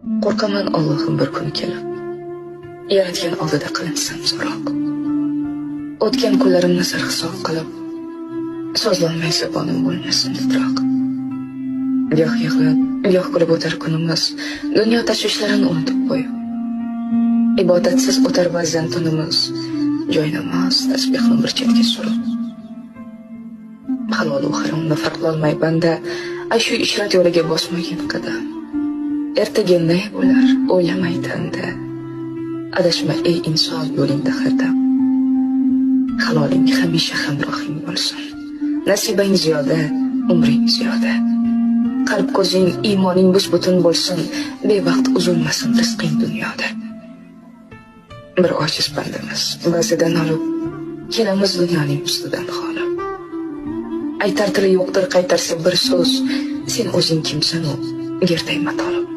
Qo'rqaman Allohim bir kun kelib, yaratgan oldida qilinsam so'roq. O'tgan kunlarimni sir hisob qilib, so'zlolmay zabonim bo'lmasin titroq. Goh yig'lab, goh kulib o'tar kunimiz, dunyo tashvishlarini unutib qo'yib. Ibodatsiz o'tar ba'zan tunimiz, joynamoz tasbihni bir chetga surib. Halol va haromni farqlolmay banda, shu ishrat yo'liga bosmagan qadam. Ertaga ne bo'lar, o'ylamay tanda. Adashma ey inson yo'lingda hardam. Haloling hamisha hamrohing bo'lsin. Nasibang ziyoda, umring ziyoda. Qalb ko'zing, iymoning bus-butun bo'lsin. Bevaqt uzilmasin rizqing dunyoda. Bir ojiz bandamiz, ba'zidan olib, kelamiz dunyoning ustidan xolib. Aytar tili yo'qdir qaytarsa bir so'z, sen o'zing kimsan u, gerdayma tolib.